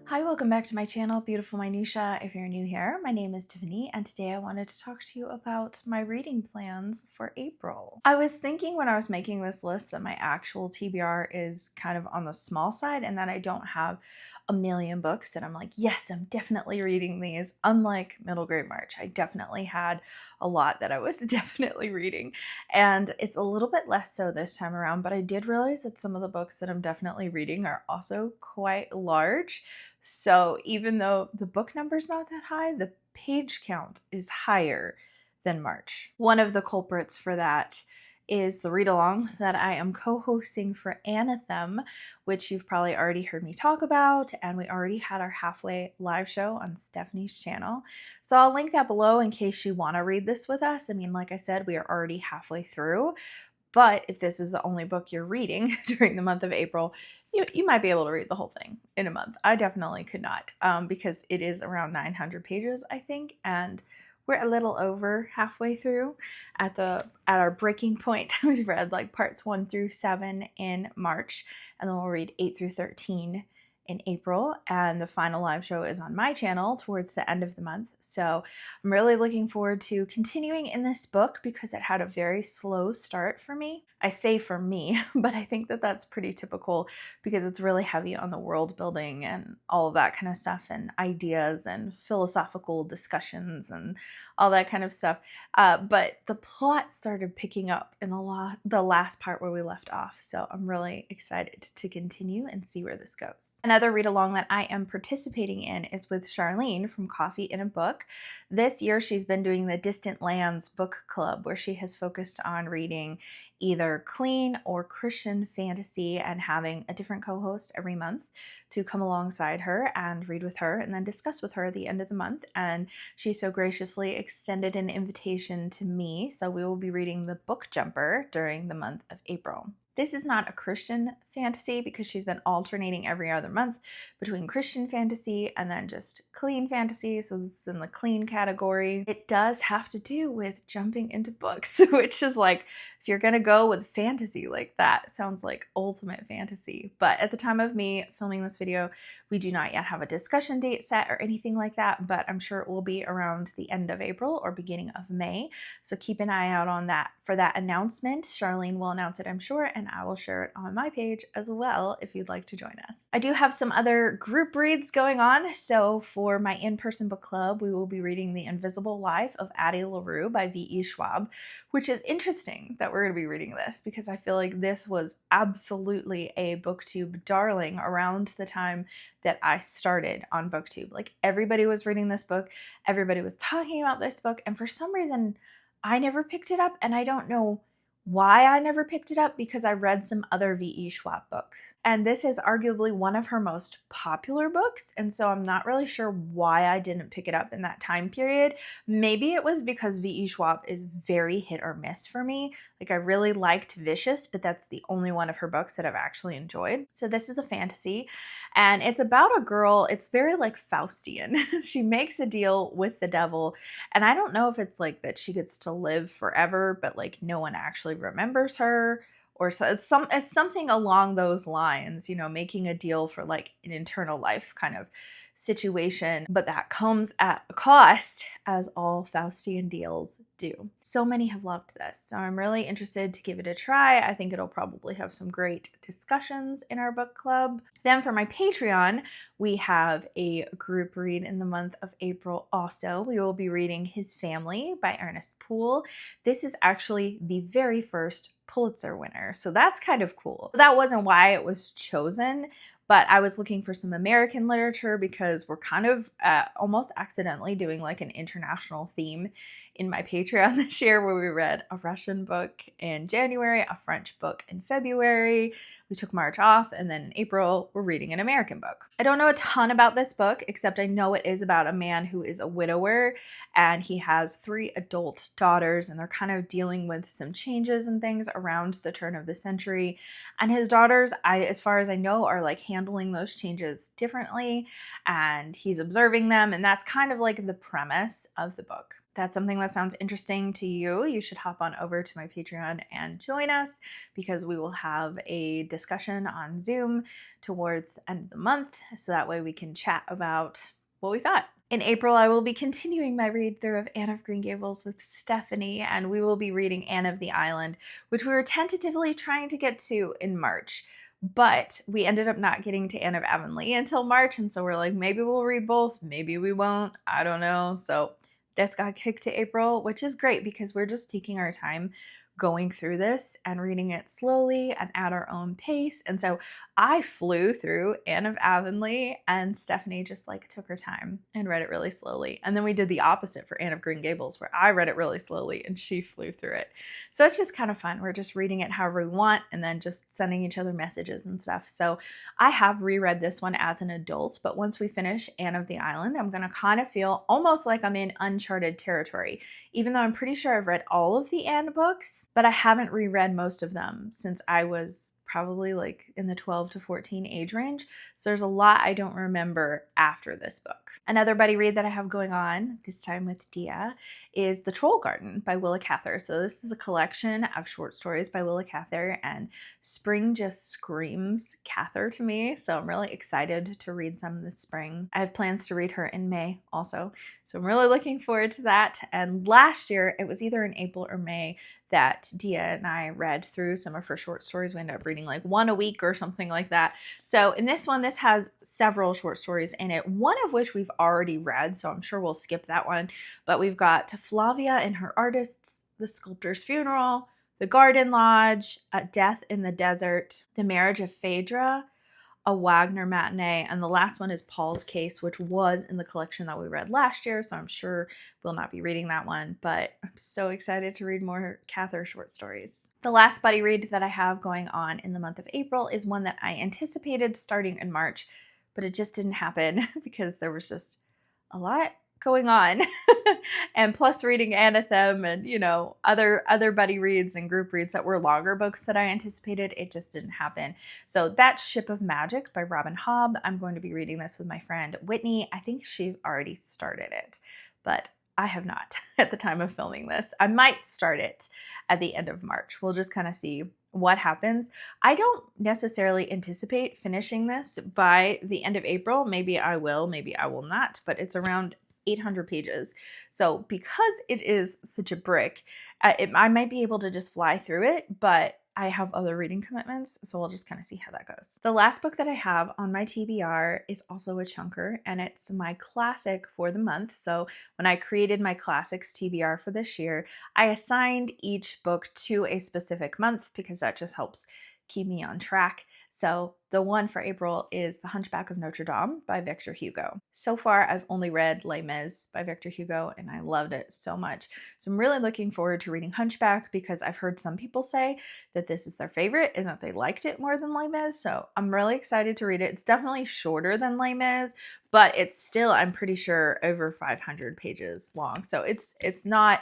Hi, welcome back to my channel, Beautiful Minutia. If you're new here, my name is Tiffany, and today I wanted to talk to you about my reading plans for April. I was thinking when I was making this list that my actual TBR is kind of on the small side and that I don't have a million books that I'm like, yes, I'm definitely reading these. Unlike middle grade March, I definitely had a lot that I was definitely reading, and it's a little bit less so this time around, but I did realize that some of the books that I'm definitely reading are also quite large. So even though the book number's not that high, the page count is higher than March. One of the culprits for that is the read-along that I am co-hosting for Anathem, which you've probably already heard me talk about, and we already had our halfway live show on Stephanie's channel. So I'll link that below in case you want to read this with us. I mean, like I said, we are already halfway through, but if this is the only book you're reading during the month of April, you might be able to read the whole thing in a month. I definitely could not, because it is around 900 pages, I think, and we're a little over halfway through. At our breaking point, we've read like parts 1 through 7 in March, and then we'll read 8 through 13 in April, and the final live show is on my channel towards the end of the month. So I'm really looking forward to continuing in this book because it had a very slow start for me. I say for me, but I think that that's pretty typical because it's really heavy on the world building and all of that kind of stuff, and ideas and philosophical discussions and all that kind of stuff. But the plot started picking up in the last part where we left off. So I'm really excited to continue and see where this goes. Another read along that I am participating in is with Charlene from Coffee in a Book. This year she's been doing the Distant Lands book club, where she has focused on reading either clean or Christian fantasy and having a different co-host every month to come alongside her and read with her and then discuss with her at the end of the month. And she so graciously extended an invitation to me, so we will be reading The Book Jumper during the month of April. This is not a Christian fantasy because she's been alternating every other month between Christian fantasy and then just clean fantasy, so this is in the clean category. It does have to do with jumping into books, which is like, if you're gonna go with fantasy like that, sounds like ultimate fantasy. But at the time of me filming this video, we do not yet have a discussion date set or anything like that, but I'm sure it will be around the end of April or beginning of May. So keep an eye out on that for that announcement. Charlene will announce it, I'm sure, and I will share it on my page as well if you'd like to join us. I do have some other group reads going on. So for my in-person book club, we will be reading The Invisible Life of Addie LaRue by V.E. Schwab, which is interesting that we're going to be reading this because I feel like this was absolutely a BookTube darling around the time that I started on BookTube. Like, everybody was reading this book, everybody was talking about this book, and for some reason I never picked it up, and I don't know why I never picked it up because I read some other V.E. Schwab books. And this is arguably one of her most popular books, and so I'm not really sure why I didn't pick it up in that time period. Maybe it was because V.E. Schwab is very hit or miss for me. Like, I really liked Vicious, but that's the only one of her books that I've actually enjoyed. So this is a fantasy, and it's about a girl. It's very like Faustian. She makes a deal with the devil, and I don't know if it's like that she gets to live forever, but like no one actually remembers her, or so it's something along those lines, you know, making a deal for like an eternal life kind of situation, but that comes at a cost, as all Faustian deals do. So many have loved this, so I'm really interested to give it a try. I think it'll probably have some great discussions in our book club. Then for my Patreon, we have a group read in the month of April also. We will be reading His Family by Ernest Poole. This is actually the very first Pulitzer winner, so that's kind of cool. That wasn't why it was chosen, but I was looking for some American literature because we're kind of almost accidentally doing like an international theme in my Patreon this year, where we read a Russian book in January, a French book in February. We took March off, and then in April, we're reading an American book. I don't know a ton about this book, except I know it is about a man who is a widower, and he has 3 adult daughters, and they're kind of dealing with some changes and things around the turn of the century. And his daughters, as far as I know, are like handling those changes differently, and he's observing them, and that's kind of like the premise of the book. that's something that sounds interesting to you, you should hop on over to my Patreon and join us, because we will have a discussion on Zoom towards the end of the month, so that way we can chat about what we thought. In April, I will be continuing my read through of Anne of Green Gables with Stephanie, and we will be reading Anne of the Island, which we were tentatively trying to get to in March. But we ended up not getting to Anne of Avonlea until March, and so we're like, maybe we'll read both, maybe we won't, I don't know. So this got kicked to April, which is great because we're just taking our time going through this and reading it slowly and at our own pace. And so I flew through Anne of Avonlea, and Stephanie just like took her time and read it really slowly. And then we did the opposite for Anne of Green Gables, where I read it really slowly and she flew through it. So it's just kind of fun. We're just reading it however we want and then just sending each other messages and stuff. So I have reread this one as an adult, but once we finish Anne of the Island, I'm going to kind of feel almost like I'm in uncharted territory, even though I'm pretty sure I've read all of the Anne books, but I haven't reread most of them since I was probably like in the 12 to 14 age range. So there's a lot I don't remember after this book. Another buddy read that I have going on, this time with Dia, is The Troll Garden by Willa Cather. So this is a collection of short stories by Willa Cather, and spring just screams Cather to me. So I'm really excited to read some this spring. I have plans to read her in May also. So I'm really looking forward to that. And last year, it was either in April or May that Dia and I read through some of her short stories. We ended up reading like one a week or something like that. So in this one, this has several short stories in it, one of which we've already read, so I'm sure we'll skip that one. But we've got Flavia and Her Artists, The Sculptor's Funeral, The Garden Lodge, Death in the Desert, The Marriage of Phaedra, A Wagner Matinee, and the last one is Paul's Case, which was in the collection that we read last year, so I'm sure we'll not be reading that one, but I'm so excited to read more Cather short stories. The last buddy read that I have going on in the month of April is one that I anticipated starting in March, but it just didn't happen because there was just a lot going on. And plus reading Anathem and, you know, other buddy reads and group reads that were longer books that I anticipated, it just didn't happen. So that's Ship of Magic by Robin Hobb. I'm going to be reading this with my friend Whitney. I think she's already started it, but I have not at the time of filming this. I might start it at the end of March. We'll just kind of see what happens. I don't necessarily anticipate finishing this by the end of April. Maybe I will, maybe I will not, but it's around 800 pages. So because it is such a brick, I might be able to just fly through it, but I have other reading commitments, so we'll just kind of see how that goes. The last book that I have on my TBR is also a chunker, and it's my classic for the month. So when I created my classics TBR for this year, I assigned each book to a specific month because that just helps keep me on track. So the one for April is The Hunchback of Notre Dame by Victor Hugo. So far, I've only read Les Mis by Victor Hugo, and I loved it so much. So I'm really looking forward to reading Hunchback because I've heard some people say that this is their favorite and that they liked it more than Les Mis. So I'm really excited to read it. It's definitely shorter than Les Mis, but it's still, I'm pretty sure, over 500 pages long. So it's not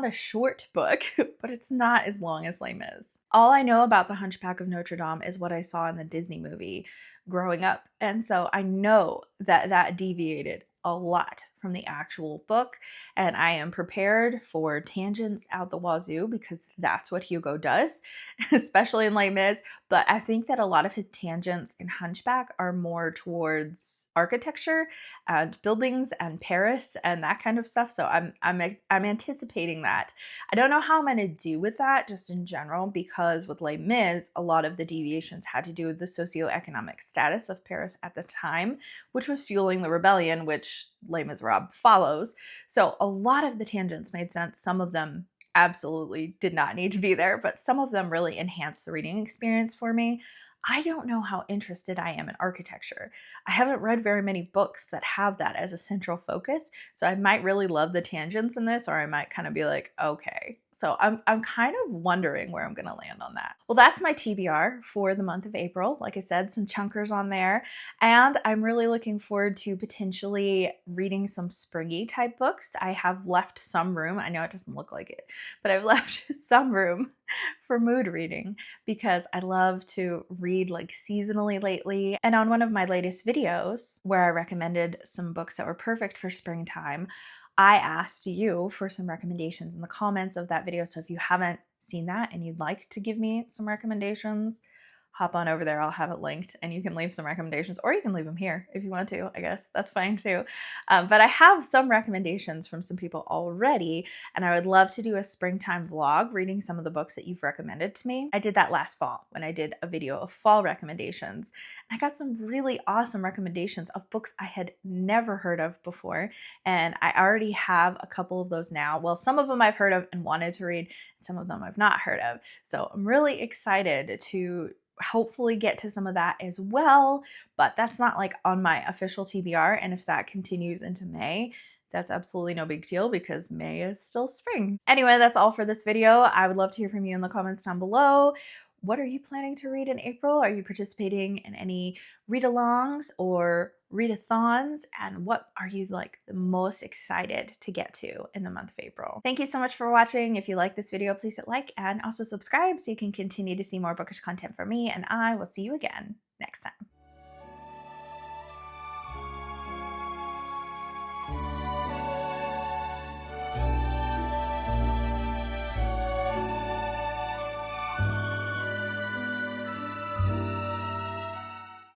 a short book, but it's not as long as Les Mis. All I know about The Hunchback of Notre Dame is what I saw in the Disney movie growing up. And so I know that that deviated a lot from the actual book, and I am prepared for tangents out the wazoo because that's what Hugo does, especially in Les Mis. But I think that a lot of his tangents in Hunchback are more towards architecture and buildings and Paris and that kind of stuff. So I'm anticipating that. I don't know how I'm going to do with that just in general, because with Les Mis, a lot of the deviations had to do with the socioeconomic status of Paris at the time, which was fueling the rebellion, which Les Miserables follows. So a lot of the tangents made sense. Some of them absolutely did not need to be there, but some of them really enhanced the reading experience for me. I don't know how interested I am in architecture. I haven't read very many books that have that as a central focus, so I might really love the tangents in this, or I might kind of be like, okay. So I'm kind of wondering where I'm going to land on that. Well, that's my TBR for the month of April. Like I said, some chunkers on there, and I'm really looking forward to potentially reading some springy type books. I have left some room. I know it doesn't look like it, but I've left some room for mood reading because I love to read like seasonally lately. And on one of my latest videos where I recommended some books that were perfect for springtime, I asked you for some recommendations in the comments of that video. So if you haven't seen that and you'd like to give me some recommendations, hop on over there. I'll have it linked and you can leave some recommendations, or you can leave them here if you want to. I guess that's fine too. But I have some recommendations from some people already, and I would love to do a springtime vlog reading some of the books that you've recommended to me. I did that last fall when I did a video of fall recommendations, and I got some really awesome recommendations of books I had never heard of before, and I already have a couple of those now. Well, some of them I've heard of and wanted to read, some of them I've not heard of. So I'm really excited to hopefully get to some of that as well, but that's not like on my official TBR. And if that continues into May, that's absolutely no big deal because May is still spring. Anyway, that's all for this video. I would love to hear from you in the comments down below. What are you planning to read in April? Are you participating in any read-alongs or readathons? And what are you like the most excited to get to in the month of April? Thank you so much for watching. If you like this video, please hit like and also subscribe so you can continue to see more bookish content from me, and I will see you again next time.